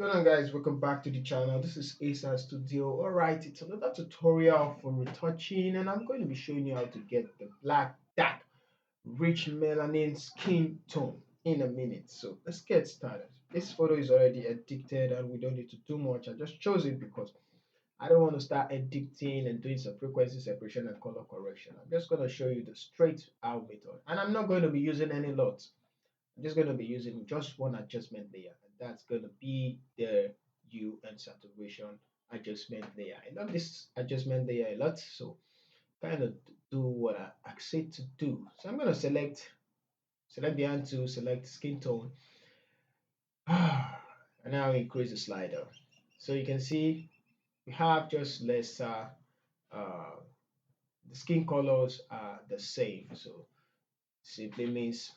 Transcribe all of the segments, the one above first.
going on, guys? Welcome back to the channel. This is Asa Studio. Alright, it's another tutorial for retouching, and I'm going to be showing you how to get the black dark rich melanin skin tone in a minute. So let's get started. This photo is already edited and we don't need to do much. I just chose it because I don't want to start editing and doing some frequency separation and color correction. I'm just going to show you the straight out method, and I'm not going to be using any LUTs. I'm just going to be using just one adjustment layer, and that's going to be the hue and saturation adjustment layer. I love this adjustment layer a lot, so kind of do what I said to do. So I'm going to select the hand to select skin tone, and now increase the slider. So you can see we have just lesser, uh, the skin colors are the same. So simply means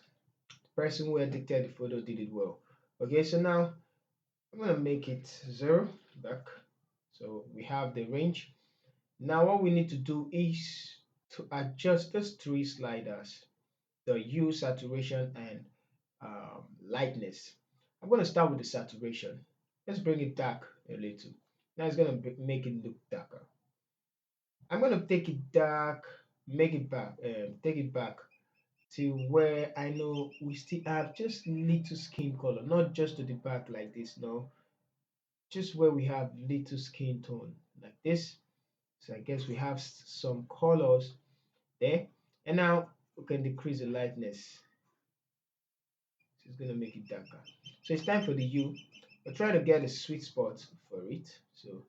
the person who edited the photo did it well. Okay, so now I'm gonna make it 0 back. So we have the range. Now what we need to do is to adjust those three sliders, the hue, saturation, and lightness. I'm gonna start with the saturation. Let's bring it dark a little. Now it's gonna make it look darker. I'm gonna take it dark, make it back, take it back to where I know we still have just little skin color, not just to the back like this, no, just where we have little skin tone like this. So I guess we have some colors there. And now we can decrease the lightness. So it's going to make it darker. So it's time for the hue. We're trying to get a sweet spot for it. So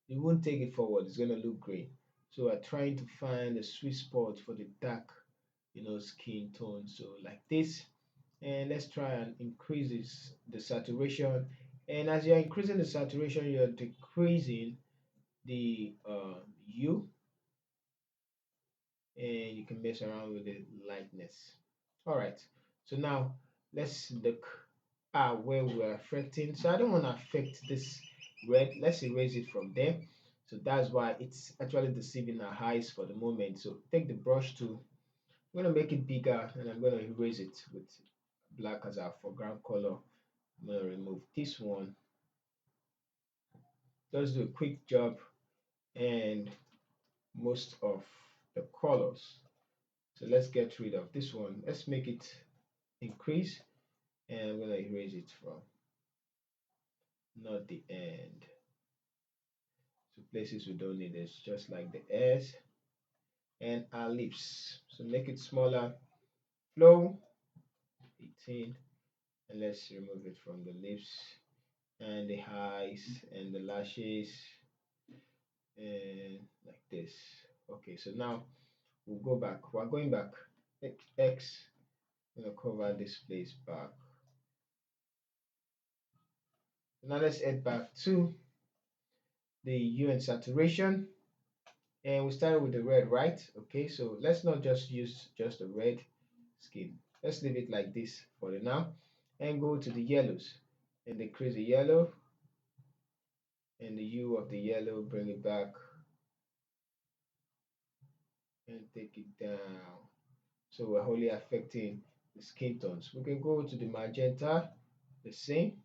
you won't take it forward. It's going to look green. So we're trying to find a sweet spot for the dark, skin tone. So like this. And let's try and increase the saturation. And as you're increasing the saturation, you're decreasing the hue, and you can mess around with the lightness. All right, so now let's look at where we are affecting. So I don't want to affect this red. Let's erase it from there. So that's why it's actually deceiving our eyes for the moment. So take the brush tool. I'm going to make it bigger, and I'm going to erase it with black as our foreground color. I'm going to remove this one. Just do a quick job and most of the colors. So let's get rid of this one. Let's make it increase, and I'm gonna erase it from not the end. So places we don't need is just like the ears and our lips. So make it smaller. Flow 18, and let's remove it from the lips and the eyes and the lashes and like this. Okay, so now we'll go back. We're going back. X. I'm gonna cover this place back. Now let's head back to the hue and saturation, and we started with the red, right? Okay, so let's not just use just the red skin. Let's leave it like this for the now, and go to the yellows and decrease the yellow and the hue of the yellow, bring it back and take it down. So we're only affecting the skin tones. We can go to the magenta, the same.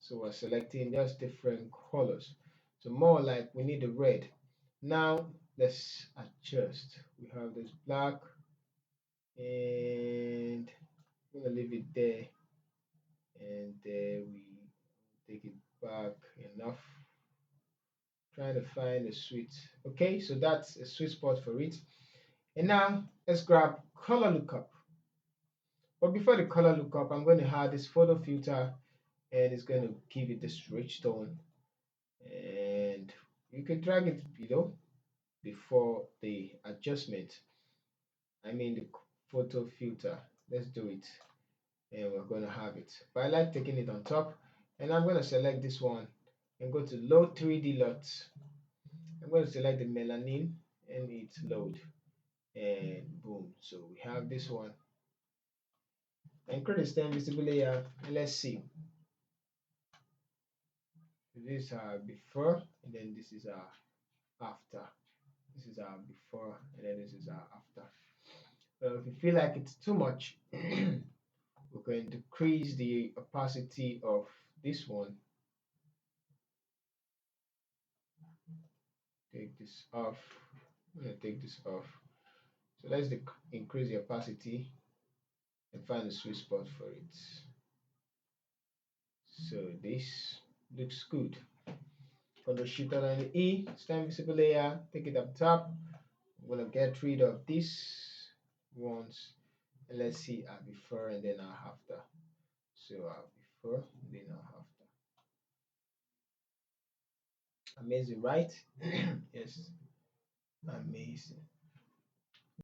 So we're selecting just different colors. So more like we need the red. Now let's adjust. We have this black, and I'm gonna leave it there, and there we take it back enough. Trying to find a sweet. Okay, so that's a sweet spot for it. And now let's grab color lookup. But before the color lookup, I'm going to add this photo filter, and it's going to give it this rich tone. And you can drag it below before the adjustment. I mean the photo filter. Let's do it, and we're going to have it. But I like taking it on top, and I'm going to select this one and go to load 3D LUTs. I'm going to select the melanin and it's load, and boom. So we have this one, and create a stem visible layer, and let's see. This is our before, and then this is our after. This is our before, and then this is our after. If you feel like it's too much, we're going to decrease the opacity of this one, take this off. I'm gonna take this off. So let's increase the opacity and find the sweet spot for it. So this looks good. Control Shift and the E, stem visible layer, take it up top. I'm gonna get rid of this ones, and let's see our before and then our after. So our before and then our after. Amazing, right? Yes, amazing.